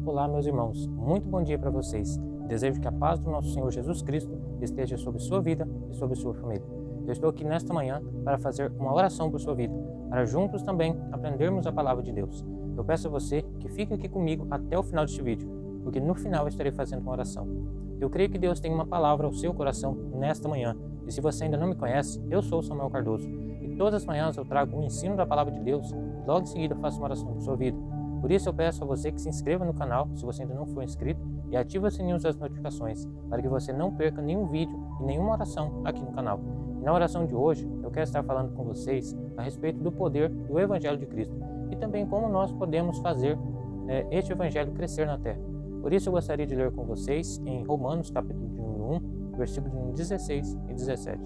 Olá, meus irmãos, muito bom dia para vocês. Desejo que a paz do nosso Senhor Jesus Cristo esteja sobre sua vida e sobre sua família. Eu estou aqui nesta manhã para fazer uma oração por sua vida, para juntos também aprendermos a palavra de Deus. Eu peço a você que fique aqui comigo até o final deste vídeo, porque no final eu estarei fazendo uma oração. Eu creio que Deus tem uma palavra ao seu coração nesta manhã, e se você ainda não me conhece, eu sou Samuel Cardoso, e todas as manhãs eu trago um ensino da palavra de Deus, e logo em seguida eu faço uma oração por sua vida. Por isso eu peço a você que se inscreva no canal, se você ainda não for inscrito, e ative o sininho das notificações, para que você não perca nenhum vídeo e nenhuma oração aqui no canal. E na oração de hoje, eu quero estar falando com vocês a respeito do poder do Evangelho de Cristo, e também como nós podemos fazer este Evangelho crescer na terra. Por isso eu gostaria de ler com vocês em Romanos capítulo de número 1, versículos 16 e 17.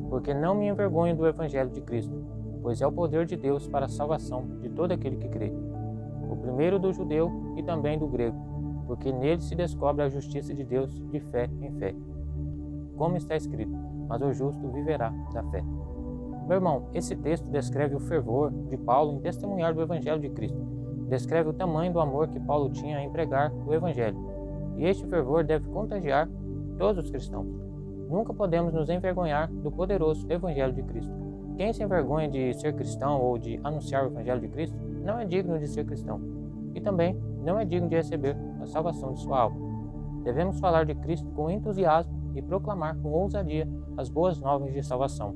Porque não me envergonho do Evangelho de Cristo, pois é o poder de Deus para a salvação de todo aquele que crê. O primeiro do judeu e também do grego, porque nele se descobre a justiça de Deus de fé em fé. Como está escrito, mas o justo viverá da fé. Meu irmão, esse texto descreve o fervor de Paulo em testemunhar do Evangelho de Cristo. Descreve o tamanho do amor que Paulo tinha em pregar o Evangelho. E este fervor deve contagiar todos os cristãos. Nunca podemos nos envergonhar do poderoso Evangelho de Cristo. Quem se envergonha de ser cristão ou de anunciar o Evangelho de Cristo não é digno de ser cristão e também não é digno de receber a salvação de sua alma. Devemos falar de Cristo com entusiasmo e proclamar com ousadia as boas novas de salvação.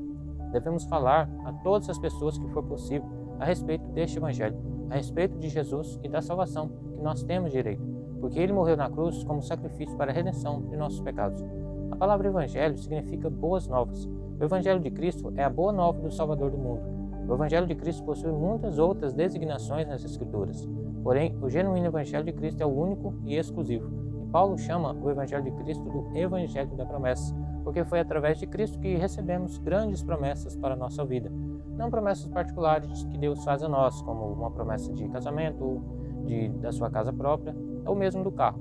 Devemos falar a todas as pessoas que for possível a respeito deste Evangelho, a respeito de Jesus e da salvação que nós temos direito, porque ele morreu na cruz como sacrifício para a redenção de nossos pecados. A palavra Evangelho significa boas novas. O Evangelho de Cristo é a boa nova do Salvador do mundo. O Evangelho de Cristo possui muitas outras designações nas Escrituras, porém, o genuíno Evangelho de Cristo é o único e exclusivo. E Paulo chama o Evangelho de Cristo do Evangelho da promessa, porque foi através de Cristo que recebemos grandes promessas para a nossa vida. Não promessas particulares que Deus faz a nós, como uma promessa de casamento, da sua casa própria, ou mesmo do carro,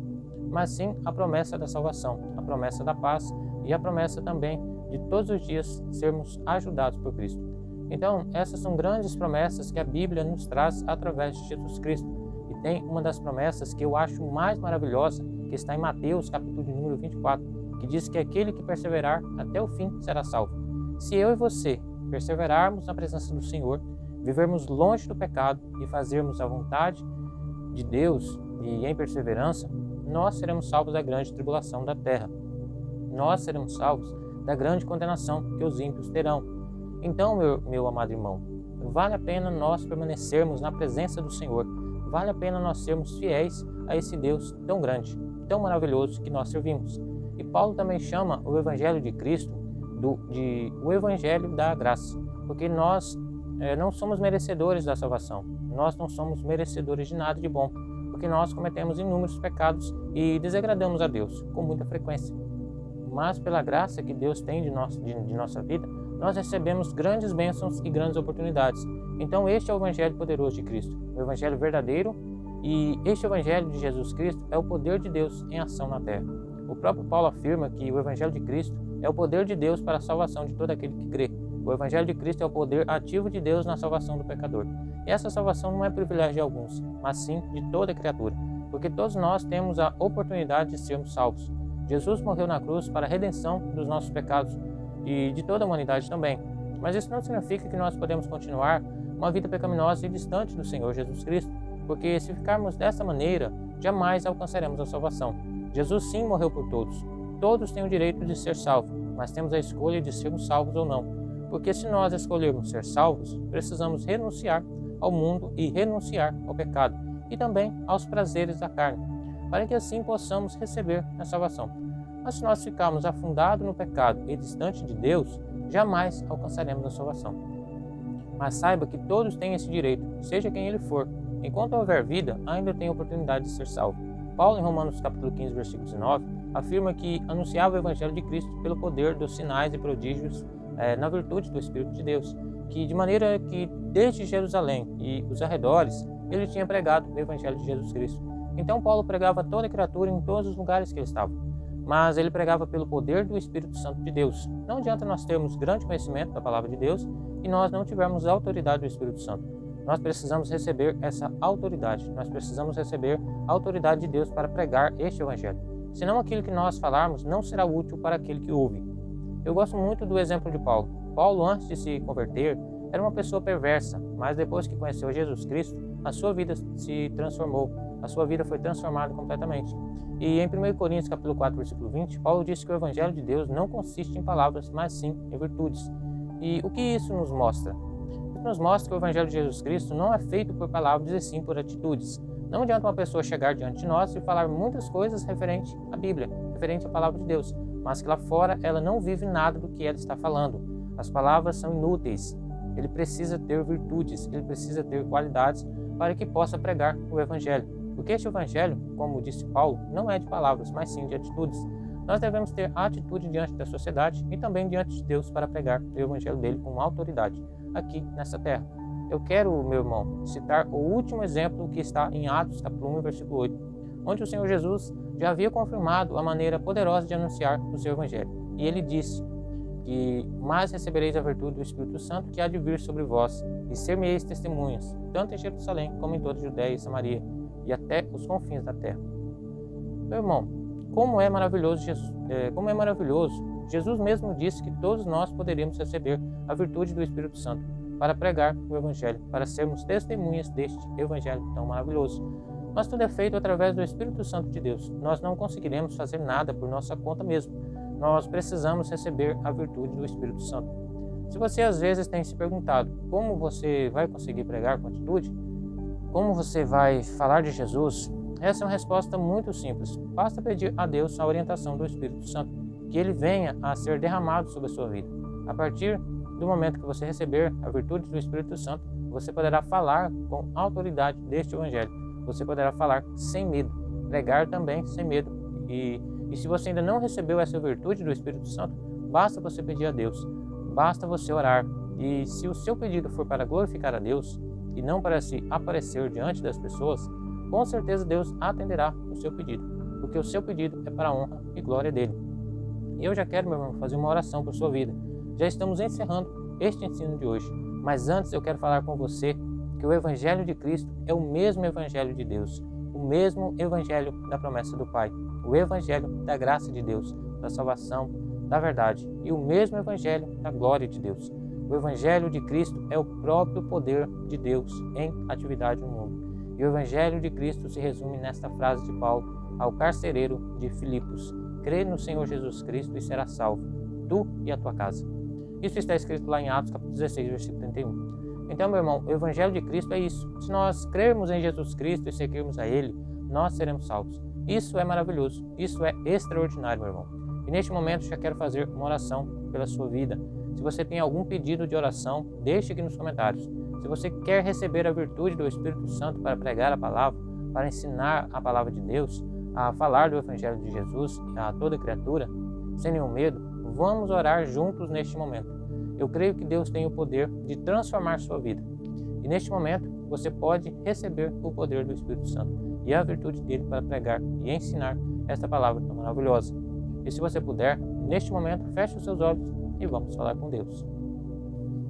mas sim a promessa da salvação, a promessa da paz e a promessa também de todos os dias sermos ajudados por Cristo. Então, essas são grandes promessas que a Bíblia nos traz através de Jesus Cristo. E tem uma das promessas que eu acho mais maravilhosa, que está em Mateus, capítulo de número 24, que diz que aquele que perseverar até o fim será salvo. Se eu e você perseverarmos na presença do Senhor, vivermos longe do pecado e fazermos a vontade de Deus e em perseverança, nós seremos salvos da grande tribulação da terra. Nós seremos salvos da grande condenação que os ímpios terão. Então, meu amado irmão, vale a pena nós permanecermos na presença do Senhor, vale a pena nós sermos fiéis a esse Deus tão grande, tão maravilhoso que nós servimos. E Paulo também chama o Evangelho de Cristo o Evangelho da graça, porque nós não somos merecedores da salvação, nós não somos merecedores de nada de bom, porque nós cometemos inúmeros pecados e desagradamos a Deus com muita frequência. Mas pela graça que Deus tem de nossa vida, nós recebemos grandes bênçãos e grandes oportunidades. Então este é o Evangelho poderoso de Cristo, o Evangelho verdadeiro, e este Evangelho de Jesus Cristo é o poder de Deus em ação na terra. O próprio Paulo afirma que o Evangelho de Cristo é o poder de Deus para a salvação de todo aquele que crê. O Evangelho de Cristo é o poder ativo de Deus na salvação do pecador. E essa salvação não é privilégio de alguns, mas sim de toda criatura, porque todos nós temos a oportunidade de sermos salvos. Jesus morreu na cruz para a redenção dos nossos pecados e de toda a humanidade também. Mas isso não significa que nós podemos continuar uma vida pecaminosa e distante do Senhor Jesus Cristo, porque se ficarmos dessa maneira, jamais alcançaremos a salvação. Jesus sim morreu por todos. Todos têm o direito de ser salvos, mas temos a escolha de sermos salvos ou não. Porque se nós escolhermos ser salvos, precisamos renunciar ao mundo e renunciar ao pecado, e também aos prazeres da carne, para que assim possamos receber a salvação. Mas se nós ficarmos afundados no pecado e distante de Deus, jamais alcançaremos a salvação. Mas saiba que todos têm esse direito, seja quem ele for. Enquanto houver vida, ainda tem oportunidade de ser salvo. Paulo, em Romanos capítulo 15, versículo 19, afirma que anunciava o Evangelho de Cristo pelo poder dos sinais e prodígios na virtude do Espírito de Deus, que de maneira que desde Jerusalém e os arredores, ele tinha pregado o Evangelho de Jesus Cristo. Então Paulo pregava a toda criatura em todos os lugares que ele estava. Mas ele pregava pelo poder do Espírito Santo de Deus. Não adianta nós termos grande conhecimento da palavra de Deus e nós não tivermos a autoridade do Espírito Santo. nós precisamos receber essa autoridade. Nós precisamos receber a autoridade de Deus para pregar este evangelho. Senão aquilo que nós falarmos não será útil para aquele que ouve. Eu gosto muito do exemplo de Paulo. Paulo, antes de se converter, era uma pessoa perversa, mas depois que conheceu Jesus Cristo, a sua vida se transformou. A sua vida foi transformada completamente. E em 1 Coríntios capítulo 4, versículo 20, Paulo disse que o evangelho de Deus não consiste em palavras, mas sim em virtudes. E o que isso nos mostra? Isso nos mostra que o evangelho de Jesus Cristo não é feito por palavras e sim por atitudes. Não adianta uma pessoa chegar diante de nós e falar muitas coisas referente à Bíblia, referente à palavra de Deus, mas que lá fora ela não vive nada do que ela está falando. As palavras são inúteis. Ele precisa ter virtudes, ele precisa ter qualidades para que possa pregar o evangelho. Porque este evangelho, como disse Paulo, não é de palavras, mas sim de atitudes. Nós devemos ter atitude diante da sociedade e também diante de Deus para pregar o evangelho dele com autoridade aqui nessa terra. Eu quero, meu irmão, citar o último exemplo que está em Atos capítulo 1, versículo 8, onde o Senhor Jesus já havia confirmado a maneira poderosa de anunciar o seu evangelho. E ele disse que mais recebereis a virtude do Espírito Santo que há de vir sobre vós, e ser-me-eis testemunhas, tanto em Jerusalém como em toda a Judéia e Samaria, e até os confins da terra. Meu irmão, como é maravilhoso Jesus mesmo disse que todos nós poderíamos receber a virtude do Espírito Santo para pregar o evangelho, para sermos testemunhas deste evangelho tão maravilhoso. Mas tudo é feito através do Espírito Santo de Deus. Nós não conseguiremos fazer nada por nossa conta mesmo. Nós precisamos receber a virtude do Espírito Santo. Se você às vezes tem se perguntado como você vai conseguir pregar com atitude, como você vai falar de Jesus, essa é uma resposta muito simples. Basta pedir a Deus a orientação do Espírito Santo, que ele venha a ser derramado sobre a sua vida. A partir do momento que você receber a virtude do Espírito Santo, você poderá falar com autoridade deste evangelho. Você poderá falar sem medo, pregar também sem medo. E se você ainda não recebeu essa virtude do Espírito Santo, basta você pedir a Deus, basta você orar. E se o seu pedido for para glorificar a Deus e não para se aparecer diante das pessoas, com certeza Deus atenderá o seu pedido, porque o seu pedido é para a honra e glória dele. E eu já quero, meu irmão, fazer uma oração por sua vida. Já estamos encerrando este ensino de hoje, mas antes eu quero falar com você que o Evangelho de Cristo é o mesmo Evangelho de Deus, o mesmo Evangelho da promessa do Pai, o Evangelho da graça de Deus, da salvação, da verdade, e o mesmo Evangelho da glória de Deus. O Evangelho de Cristo é o próprio poder de Deus em atividade no mundo. E o Evangelho de Cristo se resume nesta frase de Paulo ao carcereiro de Filipos: crê no Senhor Jesus Cristo e serás salvo, tu e a tua casa. Isso está escrito lá em Atos capítulo 16, versículo 31. Então, meu irmão, o Evangelho de Cristo é isso. Se nós crermos em Jesus Cristo e seguirmos a Ele, nós seremos salvos. Isso é maravilhoso, isso é extraordinário, meu irmão. E neste momento já quero fazer uma oração pela sua vida. Se você tem algum pedido de oração, deixe aqui nos comentários. Se você quer receber a virtude do Espírito Santo para pregar a palavra, para ensinar a palavra de Deus, a falar do Evangelho de Jesus a toda criatura, sem nenhum medo, vamos orar juntos neste momento. Eu creio que Deus tem o poder de transformar sua vida. E neste momento, você pode receber o poder do Espírito Santo e a virtude dele para pregar e ensinar esta palavra tão maravilhosa. E se você puder, neste momento, feche os seus olhos e vamos falar com Deus.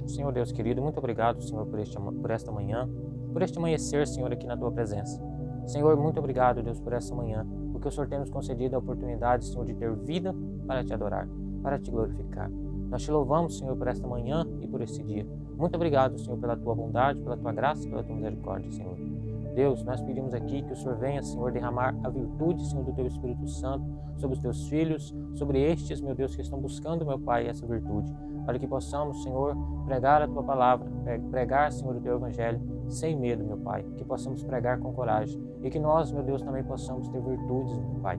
Senhor Deus querido, muito obrigado, Senhor, por esta manhã, por este amanhecer, Senhor, aqui na Tua presença. Senhor, muito obrigado, Deus, por esta manhã, porque o Senhor tem nos concedido a oportunidade, Senhor, de ter vida para Te adorar, para Te glorificar. Nós Te louvamos, Senhor, por esta manhã e por este dia. Muito obrigado, Senhor, pela Tua bondade, pela Tua graça e pela Tua misericórdia, Senhor. Deus, nós pedimos aqui que o Senhor venha, Senhor, derramar a virtude, Senhor, do Teu Espírito Santo sobre os Teus filhos, sobre estes, meu Deus, que estão buscando, meu Pai, essa virtude, para que possamos, Senhor, pregar a Tua palavra, pregar, Senhor, o Teu Evangelho sem medo, meu Pai, que possamos pregar com coragem e que nós, meu Deus, também possamos ter virtudes, meu Pai.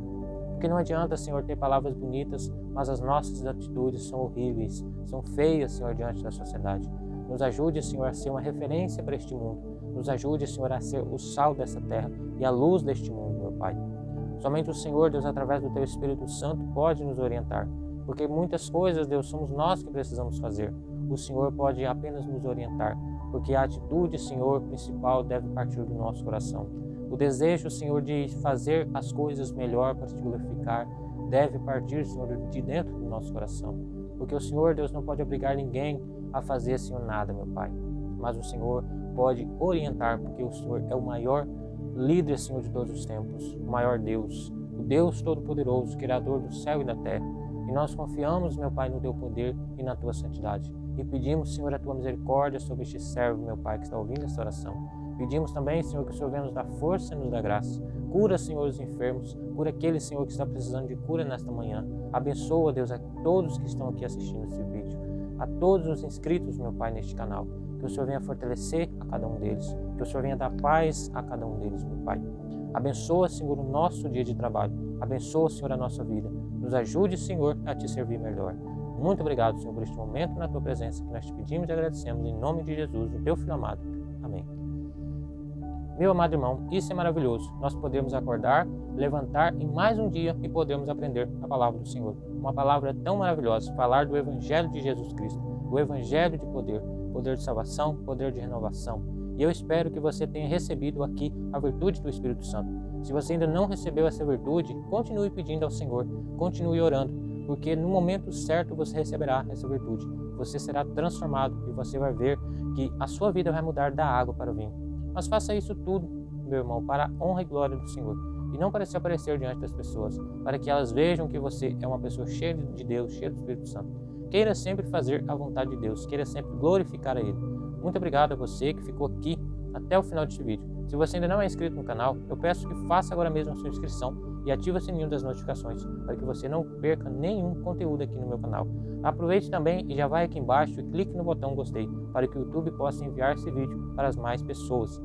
Porque não adianta, Senhor, ter palavras bonitas, mas as nossas atitudes são horríveis, são feias, Senhor, diante da sociedade. Nos ajude, Senhor, a ser uma referência para este mundo. Nos ajude, Senhor, a ser o sal dessa terra e a luz deste mundo, meu Pai. Somente o Senhor, Deus, através do Teu Espírito Santo, pode nos orientar. Porque muitas coisas, Deus, somos nós que precisamos fazer. O Senhor pode apenas nos orientar. Porque a atitude, Senhor, principal deve partir do nosso coração. O desejo, Senhor, de fazer as coisas melhor para Te glorificar deve partir, Senhor, de dentro do nosso coração. Porque o Senhor, Deus, não pode obrigar ninguém a fazer, Senhor, nada, meu Pai. Mas o Senhor pode orientar, porque o Senhor é o maior líder, Senhor, de todos os tempos, o maior Deus, o Deus Todo-Poderoso, Criador do céu e da terra. E nós confiamos, meu Pai, no Teu poder e na Tua santidade. E pedimos, Senhor, a Tua misericórdia sobre este servo, meu Pai, que está ouvindo esta oração. Pedimos também, Senhor, que o Senhor venha nos dar força e nos dar graça. Cura, Senhor, os enfermos. Cura aquele, Senhor, que está precisando de cura nesta manhã. Abençoa, Deus, a todos que estão aqui assistindo este vídeo. A todos os inscritos, meu Pai, neste canal. Que o Senhor venha fortalecer a cada um deles. Que o Senhor venha dar paz a cada um deles, meu Pai. Abençoa, Senhor, o nosso dia de trabalho. Abençoa, Senhor, a nossa vida. Nos ajude, Senhor, a Te servir melhor. Muito obrigado, Senhor, por este momento na Tua presença, que nós te pedimos e agradecemos em nome de Jesus, o Teu Filho amado. Amém. Meu amado irmão, isso é maravilhoso. Nós podemos acordar, levantar em mais um dia e podemos aprender a palavra do Senhor. Uma palavra tão maravilhosa, falar do Evangelho de Jesus Cristo, o Evangelho de poder, poder de salvação, poder de renovação. E eu espero que você tenha recebido aqui a virtude do Espírito Santo. Se você ainda não recebeu essa virtude, continue pedindo ao Senhor, continue orando, porque no momento certo você receberá essa virtude. Você será transformado e você vai ver que a sua vida vai mudar da água para o vinho. Mas faça isso tudo, meu irmão, para a honra e glória do Senhor. E não para se aparecer diante das pessoas, para que elas vejam que você é uma pessoa cheia de Deus, cheia do Espírito Santo. Queira sempre fazer a vontade de Deus, queira sempre glorificar a Ele. Muito obrigado a você que ficou aqui até o final deste vídeo. Se você ainda não é inscrito no canal, eu peço que faça agora mesmo a sua inscrição e ative o sininho das notificações, para que você não perca nenhum conteúdo aqui no meu canal. Aproveite também e já vai aqui embaixo e clique no botão gostei, para que o YouTube possa enviar esse vídeo para as mais pessoas.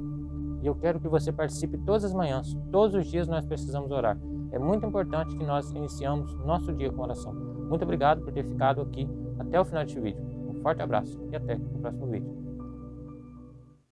E eu quero que você participe todas as manhãs, todos os dias nós precisamos orar. É muito importante que nós iniciamos nosso dia com oração. Muito obrigado por ter ficado aqui até o final deste vídeo. Um forte abraço e até o próximo vídeo.